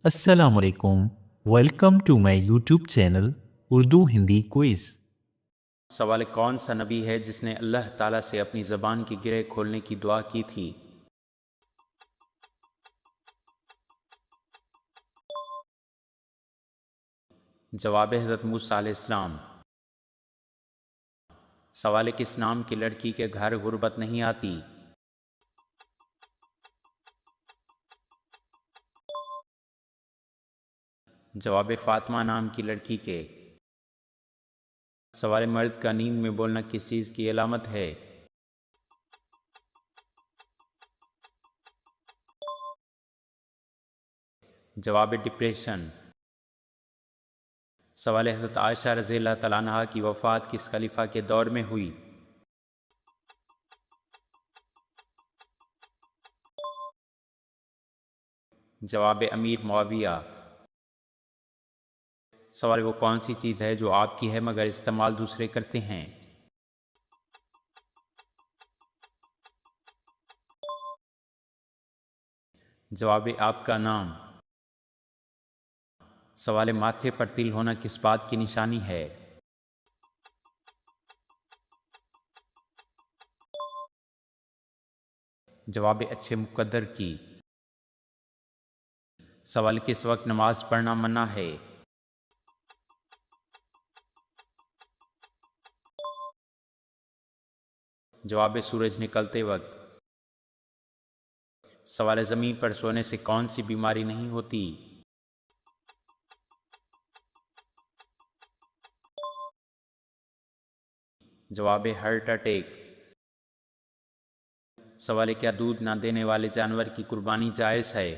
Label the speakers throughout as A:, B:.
A: السلام علیکم، welcome to my YouTube channel Urdu Hindi quiz.
B: سوال: کون سا نبی ہے جس نے اللہ تعالیٰ سے اپنی زبان کی گرہ کھولنے کی دعا کی تھی؟ جواب: حضرت موسیٰ علیہ السلام۔ سوال: کس نام کی لڑکی کے گھر غربت نہیں آتی؟ جواب: فاطمہ نام کی لڑکی کے۔ سوال: مرد کا نیند میں بولنا کس چیز کی علامت ہے؟ جواب: ڈپریشن۔ سوال: حضرت عائشہ رضی اللہ تعالیٰ عنہا کی وفات کس خلیفہ کے دور میں ہوئی؟ جواب: امیر معاویہ۔ سوال: وہ کون سی چیز ہے جو آپ کی ہے مگر استعمال دوسرے کرتے ہیں؟ جواب: آپ کا نام۔ سوال: ماتھے پر تل ہونا کس بات کی نشانی ہے؟ جواب: اچھے مقدر کی۔ سوال: کس وقت نماز پڑھنا منع ہے؟ جواب: سورج نکلتے وقت۔ سوال: زمین پر سونے سے کون سی بیماری نہیں ہوتی؟ جواب: ہارٹ اٹیک۔ سوال: کیا دودھ نہ دینے والے جانور کی قربانی جائز ہے؟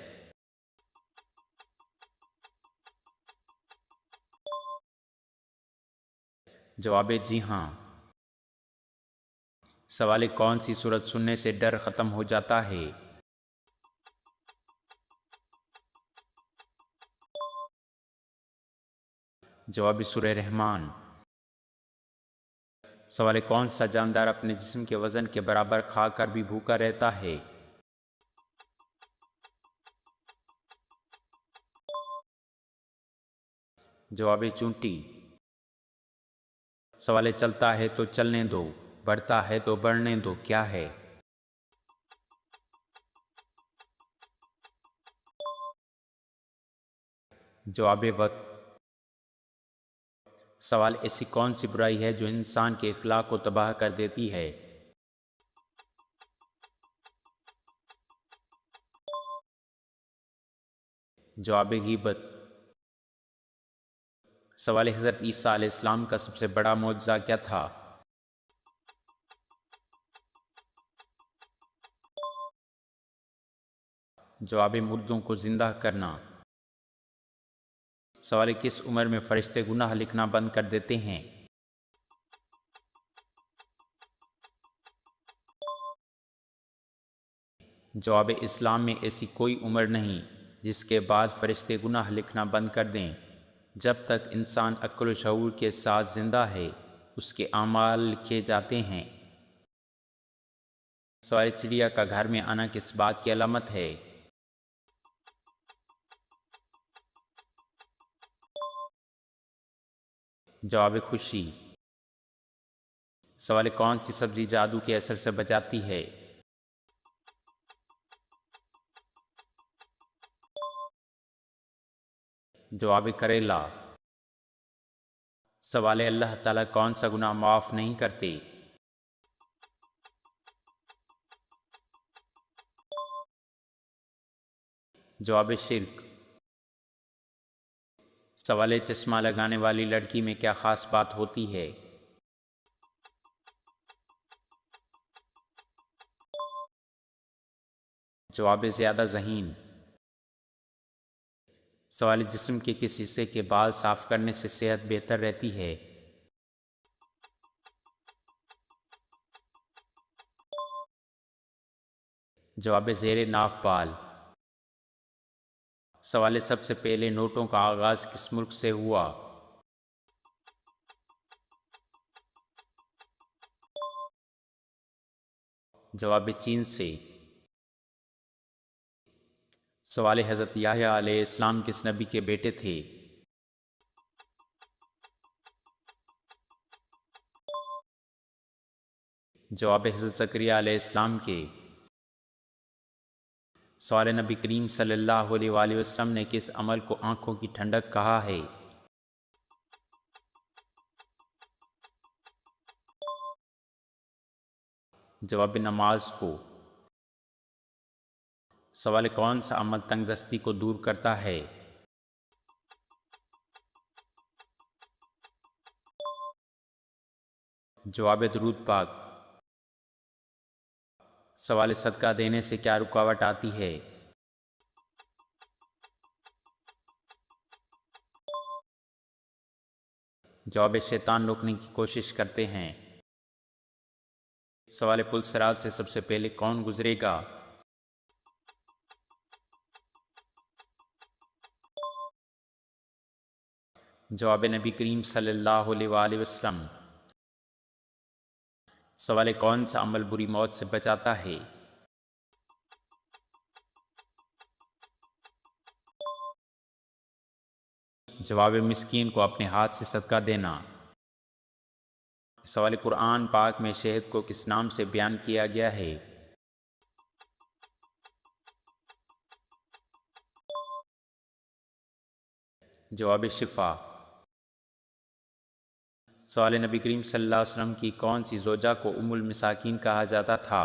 B: جواب: جی ہاں۔ سوال: کون سی سورت سننے سے ڈر ختم ہو جاتا ہے؟ جواب: سورہ رحمان۔ سوال: کون سا جاندار اپنے جسم کے وزن کے برابر کھا کر بھی بھوکا رہتا ہے؟ جواب: چونٹی۔ سوال: چلتا ہے تو چلنے دو، بڑھتا ہے تو بڑھنے دو، کیا ہے؟ جواب: وقت۔ سوال: ایسی کون سی برائی ہے جو انسان کے اخلاق کو تباہ کر دیتی ہے؟ جواب: غیبت۔ سوال: حضرت عیسیٰ علیہ السلام کا سب سے بڑا معجزہ کیا تھا؟ جواب: مردوں کو زندہ کرنا۔ سوال: کس عمر میں فرشتے گناہ لکھنا بند کر دیتے ہیں؟ جواب: اسلام میں ایسی کوئی عمر نہیں جس کے بعد فرشتے گناہ لکھنا بند کر دیں۔ جب تک انسان عقل و شعور کے ساتھ زندہ ہے اس کے اعمال لکھے جاتے ہیں۔ سوال: چڑیا کا گھر میں آنا کس بات کی علامت ہے؟ جواب: خوشی۔ سوال: کون سی سبزی جادو کے اثر سے بچاتی ہے؟ جواب: کریلا۔ سوال: اللہ تعالیٰ کون سا گناہ معاف نہیں کرتے؟ جواب: شرک۔ سوال: چشمہ لگانے والی لڑکی میں کیا خاص بات ہوتی ہے؟ جواب: زیادہ ذہین۔ سوال: جسم کے کس حصے کے بال صاف کرنے سے صحت بہتر رہتی ہے؟ جواب: زیر ناف بال۔ سوال: سب سے پہلے نوٹوں کا آغاز کس ملک سے ہوا؟ جواب: چین سے۔ سوال حضرت یحییٰ علیہ السلام کس نبی کے بیٹے تھے؟ جواب حضرت زکریا علیہ السلام کے۔ سوال نبی کریم صلی اللہ علیہ وآلہ وسلم نے کس عمل کو آنکھوں کی ٹھنڈک کہا ہے؟ جواب نماز کو۔ سوال کون سا عمل تنگ دستی کو دور کرتا ہے؟ جواب درود پاک۔ سوال صدقہ دینے سے کیا رکاوٹ آتی ہے؟ جواب شیطان روکنے کی کوشش کرتے ہیں۔ سوال پل صراط سے سب سے پہلے کون گزرے گا؟ جواب نبی کریم صلی اللہ علیہ وآلہ وسلم۔ سوال کون سا عمل بری موت سے بچاتا ہے؟ جواب مسکین کو اپنے ہاتھ سے صدقہ دینا۔ سوال قرآن پاک میں شہد کو کس نام سے بیان کیا گیا ہے؟ جواب شفا۔ سوال نبی کریم صلی اللہ علیہ وسلم کی کون سی زوجہ کو ام المساکین کہا جاتا تھا؟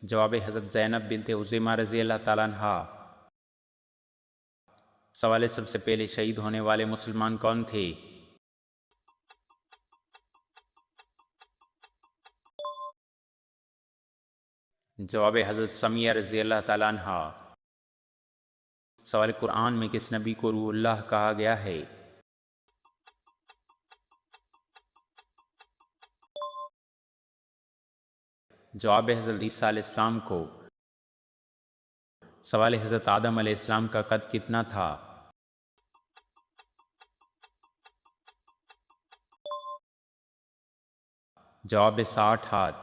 B: جواب حضرت زینب بنت خزیمہ رضی اللہ تعالیٰ عنہا۔ سوال سب سے پہلے شہید ہونے والے مسلمان کون تھے؟ جواب حضرت سمیہ رضی اللہ تعالیٰ عنہا۔ سوال قرآن میں کس نبی کو روح اللہ کہا گیا ہے؟ جواب حضرت عیسیٰ علیہ السلام کو۔ سوال حضرت آدم علیہ السلام کا قد کتنا تھا؟ جواب 60 ہاتھ۔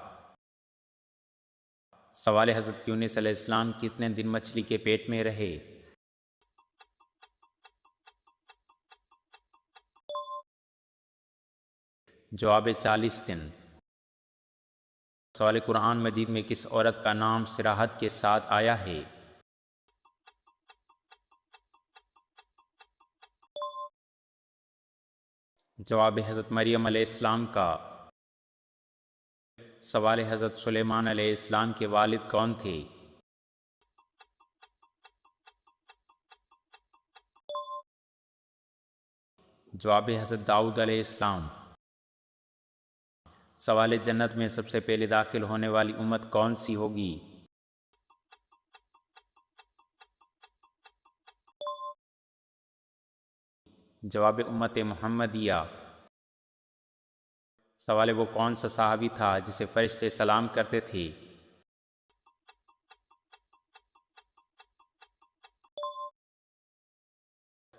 B: سوال حضرت یونس علیہ السلام کتنے دن مچھلی کے پیٹ میں رہے؟ جواب 40 دن۔ سوال قرآن مجید میں کس عورت کا نام صراحت کے ساتھ آیا ہے؟ جواب حضرت مریم علیہ السلام کا۔ سوال حضرت سلیمان علیہ السلام کے والد کون تھے؟ جواب حضرت داؤد علیہ السلام۔ سوال جنت میں سب سے پہلے داخل ہونے والی امت کون سی ہوگی؟ جواب امت محمدیہ۔ سوال وہ کون سا صحابی تھا جسے فرشتے سلام کرتے تھے؟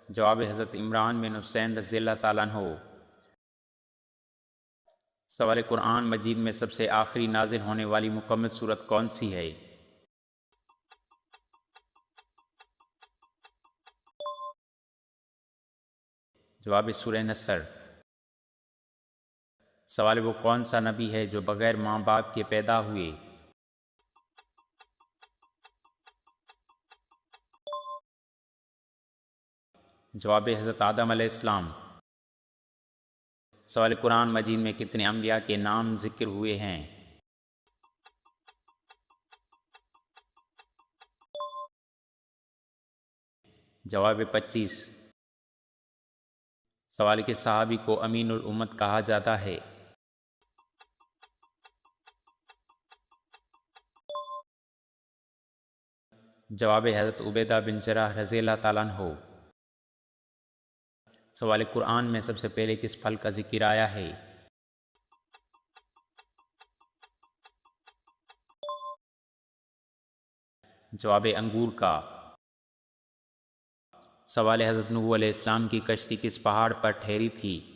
B: جواب حضرت عمران بن حسین رضی اللہ تعالیٰ عنہ۔ سوال قرآن مجید میں سب سے آخری نازل ہونے والی مکمل سورت کون سی ہے؟ جواب سورہ نصر۔ سوال وہ کون سا نبی ہے جو بغیر ماں باپ کے پیدا ہوئے؟ جواب حضرت آدم علیہ السلام۔ سوال قرآن مجید میں کتنے انبیاء کے نام ذکر ہوئے ہیں؟ جواب 25۔ سوال کے صحابی کو امین الامت کہا جاتا ہے؟ جواب حضرت عبیدہ بن جراح رضی اللہ تعالیٰ عنہ۔ سوال قرآن میں سب سے پہلے کس پھل کا ذکر آیا ہے؟ جواب انگور کا۔ سوال حضرت نوح علیہ السلام کی کشتی کس پہاڑ پر ٹھہری تھی؟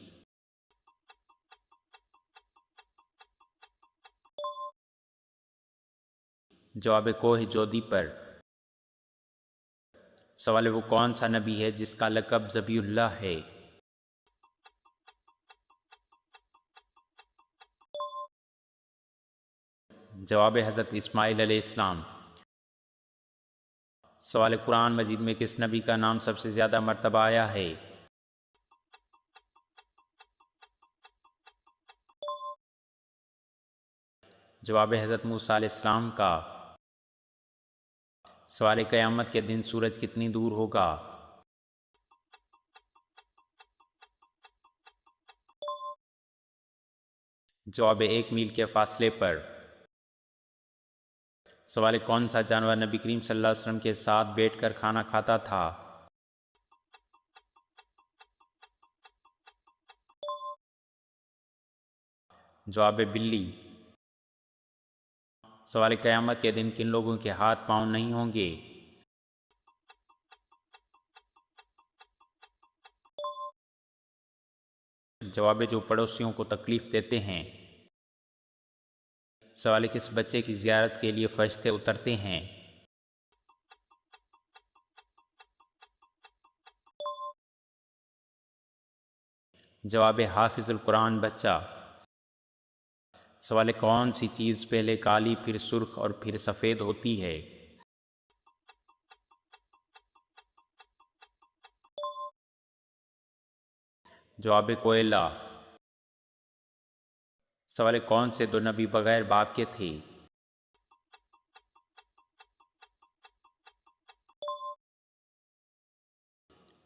B: جواب کوہ جودی پر۔ سوال وہ کون سا نبی ہے جس کا لقب ذبیح اللہ ہے؟ جواب حضرت اسماعیل علیہ السلام۔ سوال قرآن مجید میں کس نبی کا نام سب سے زیادہ مرتبہ آیا ہے؟ جواب حضرت موسیٰ علیہ السلام کا۔ سوال قیامت کے دن سورج کتنی دور ہوگا؟ جواب 1 میل کے فاصلے پر۔ سوال کون سا جانور نبی کریم صلی اللہ علیہ وسلم کے ساتھ بیٹھ کر کھانا کھاتا تھا؟ جواب بلی۔ سوال قیامت کے دن کن لوگوں کے ہاتھ پاؤں نہیں ہوں گے؟ جواب جو پڑوسیوں کو تکلیف دیتے ہیں۔ سوال کس بچے کی زیارت کے لیے فرشتے اترتے ہیں؟ جواب حافظ القرآن بچہ۔ سوال کون سی چیز پہلے کالی پھر سرخ اور پھر سفید ہوتی ہے؟ جواب کوئلہ۔ سوال کون سے دو نبی بغیر باپ کے تھے؟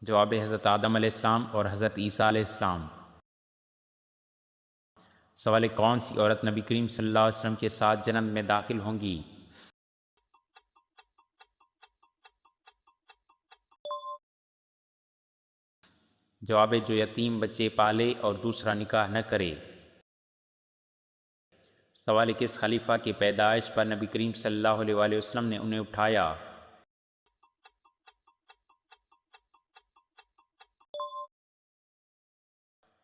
B: جواب حضرت آدم علیہ السلام اور حضرت عیسیٰ علیہ السلام۔ سوال کون سی عورت نبی کریم صلی اللہ علیہ وسلم کے ساتھ جنت میں داخل ہوں گی؟ جواب جو یتیم بچے پالے اور دوسرا نکاح نہ کرے۔ سوال کس خلیفہ کی پیدائش پر نبی کریم صلی اللہ علیہ وآلہ وسلم نے انہیں اٹھایا؟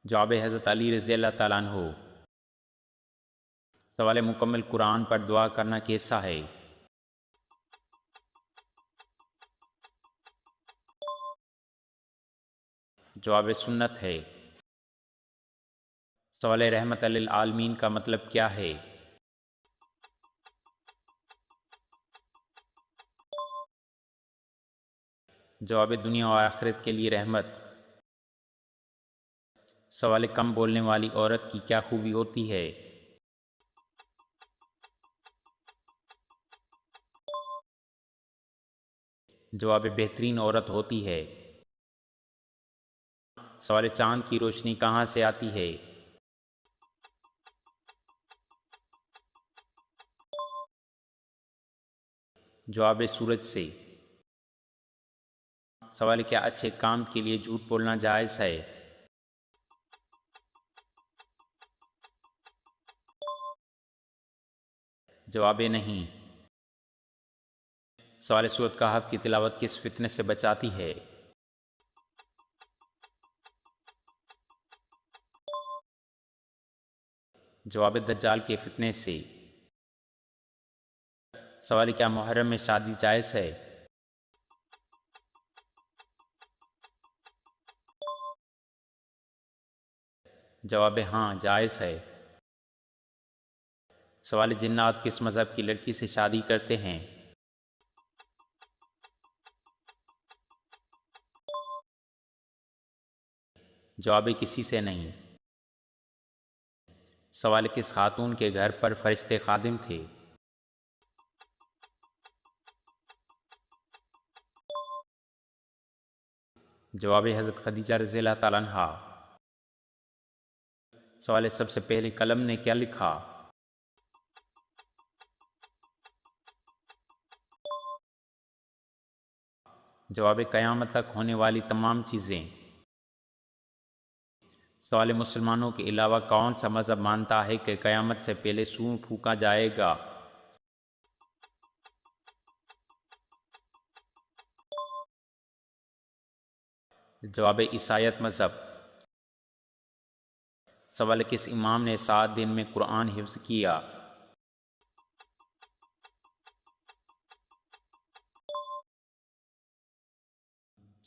B: جواب حضرت علی رضی اللہ تعالیٰ عنہ۔ سوال مکمل قرآن پر دعا کرنا کیسا ہے؟ جواب سنت ہے۔ سوال رحمت للعالمین کا مطلب کیا ہے؟ جواب دنیا و آخرت کے لیے رحمت۔ سوال کم بولنے والی عورت کی کیا خوبی ہوتی ہے؟ جواب بہترین عورت ہوتی ہے۔ سوال چاند کی روشنی کہاں سے آتی ہے؟ جواب سورج سے۔ سوال کیا اچھے کام کے لیے جھوٹ بولنا جائز ہے؟ جواب نہیں۔ سوال سورۃ کہف کی تلاوت کس فتنے سے بچاتی ہے؟ جواب دجال کے فتنے سے۔ سوال کیا محرم میں شادی جائز ہے؟ جواب ہاں جائز ہے۔ سوال جنات کس مذہب کی لڑکی سے شادی کرتے ہیں؟ جواب کسی سے نہیں۔ سوال کس خاتون کے گھر پر فرشتے خادم تھے؟ جواب حضرت خدیجہ رضی اللہ تعالیٰ عنہا۔ سوال سب سے پہلے قلم نے کیا لکھا؟ جواب قیامت تک ہونے والی تمام چیزیں۔ سوال مسلمانوں کے علاوہ کون سا مذہب مانتا ہے کہ قیامت سے پہلے سور پھونکا جائے گا؟ جواب عیسائیت مذہب۔ سوال کس امام نے 7 دن میں قرآن حفظ کیا؟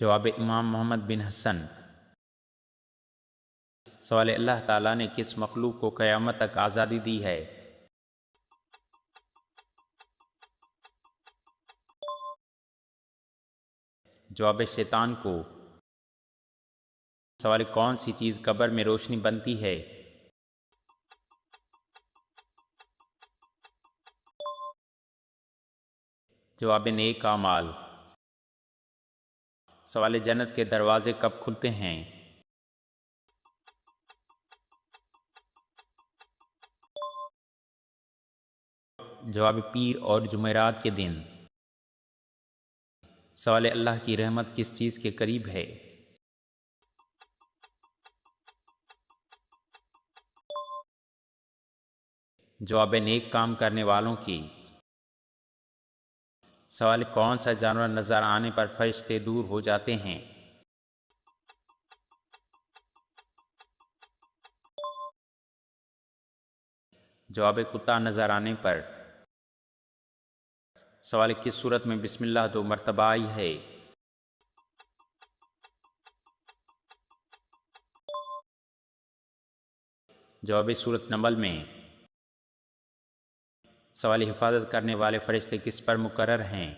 B: جواب امام محمد بن حسن۔ سوال اللہ تعالیٰ نے کس مخلوق کو قیامت تک آزادی دی ہے؟ جواب شیطان کو۔ سوال کون سی چیز قبر میں روشنی بنتی ہے؟ جواب نیک اعمال۔ سوال جنت کے دروازے کب کھلتے ہیں؟ جواب پیر اور جمعرات کے دن۔ سوال اللہ کی رحمت کس چیز کے قریب ہے؟ جواب نیک کام کرنے والوں کی۔ سوال کون سا جانور نظر آنے پر فرشتے دور ہو جاتے ہیں؟ جواب کتا نظر آنے پر۔ سوال کس صورت میں بسم اللہ 2 مرتبہ آئی ہے؟ جواب سورۃ نمل میں۔ سوال حفاظت کرنے والے فرشتے کس پر مقرر ہیں؟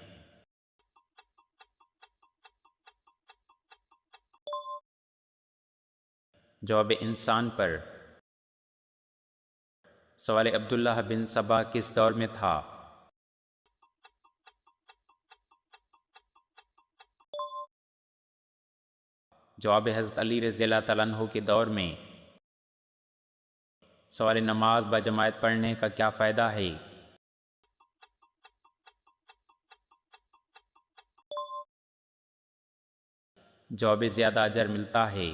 B: جواب انسان پر۔ سوال عبداللہ بن سبا کس دور میں تھا؟ جواب حضرت علی رضی اللہ تعالیٰ عنہ کے دور میں۔ سوال نماز بجماعت پڑھنے کا کیا فائدہ ہے؟ جواب زیادہ اجر ملتا ہے۔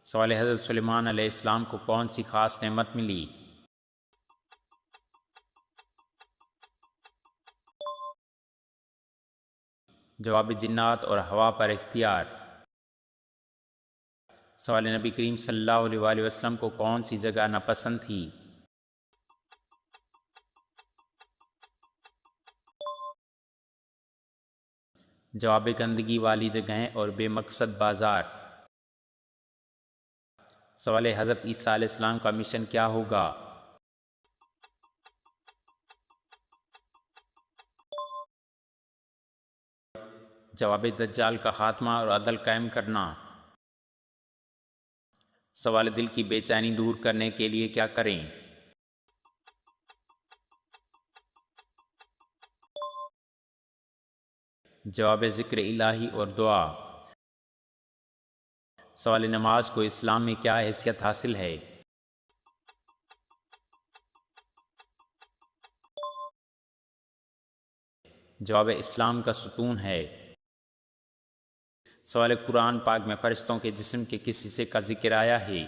B: سوال حضرت سلیمان علیہ السلام کو کون سی خاص نعمت ملی؟ جواب جنات اور ہوا پر اختیار۔ سوال نبی کریم صلی اللہ علیہ وآلہ وسلم کو کون سی جگہ ناپسند تھی؟ جواب گندگی والی جگہیں اور بے مقصد بازار۔ سوال حضرت عیسیٰ علیہ السلام کا مشن کیا ہوگا؟ جواب دجال کا خاتمہ اور عدل قائم کرنا۔ سوال دل کی بے چینی دور کرنے کے لیے کیا کریں؟ جواب ذکر الہی اور دعا۔ سوال نماز کو اسلام میں کیا حیثیت حاصل ہے؟ جواب اسلام کا ستون ہے۔ سوال قرآن پاک میں فرشتوں کے جسم کے کس حصے کا ذکر آیا ہے؟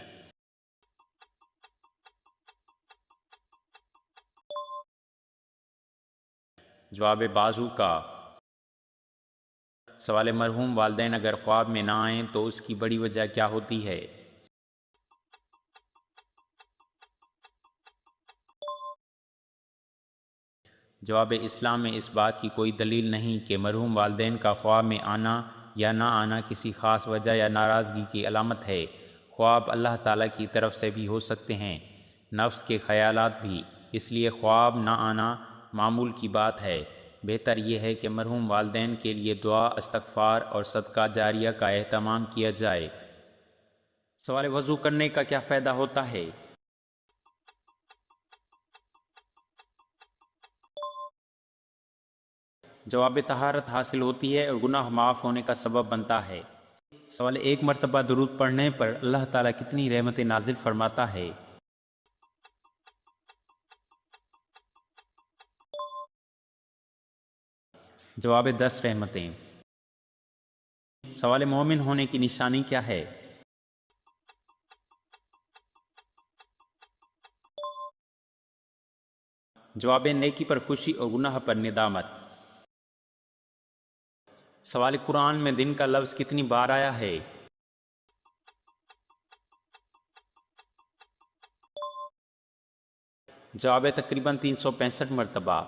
B: جواب بازو کا۔ سوال مرحوم والدین اگر خواب میں نہ آئیں تو اس کی بڑی وجہ کیا ہوتی ہے؟ جواب اسلام میں اس بات کی کوئی دلیل نہیں کہ مرحوم والدین کا خواب میں آنا یا نہ آنا کسی خاص وجہ یا ناراضگی کی علامت ہے۔ خواب اللہ تعالیٰ کی طرف سے بھی ہو سکتے ہیں، نفس کے خیالات بھی، اس لیے خواب نہ آنا معمول کی بات ہے۔ بہتر یہ ہے کہ مرحوم والدین کے لیے دعا، استغفار اور صدقہ جاریہ کا اہتمام کیا جائے۔ سوال وضو کرنے کا کیا فائدہ ہوتا ہے؟ جواب طہارت حاصل ہوتی ہے اور گناہ معاف ہونے کا سبب بنتا ہے۔ سوال 1 مرتبہ درود پڑھنے پر اللہ تعالیٰ کتنی رحمتیں نازل فرماتا ہے؟ جواب 10 رحمتیں۔ سوال مومن ہونے کی نشانی کیا ہے؟ جواب نیکی پر خوشی اور گناہ پر ندامت۔ سوال قرآن میں دن کا لفظ کتنی بار آیا ہے؟ جواب تقریباً 365 مرتبہ۔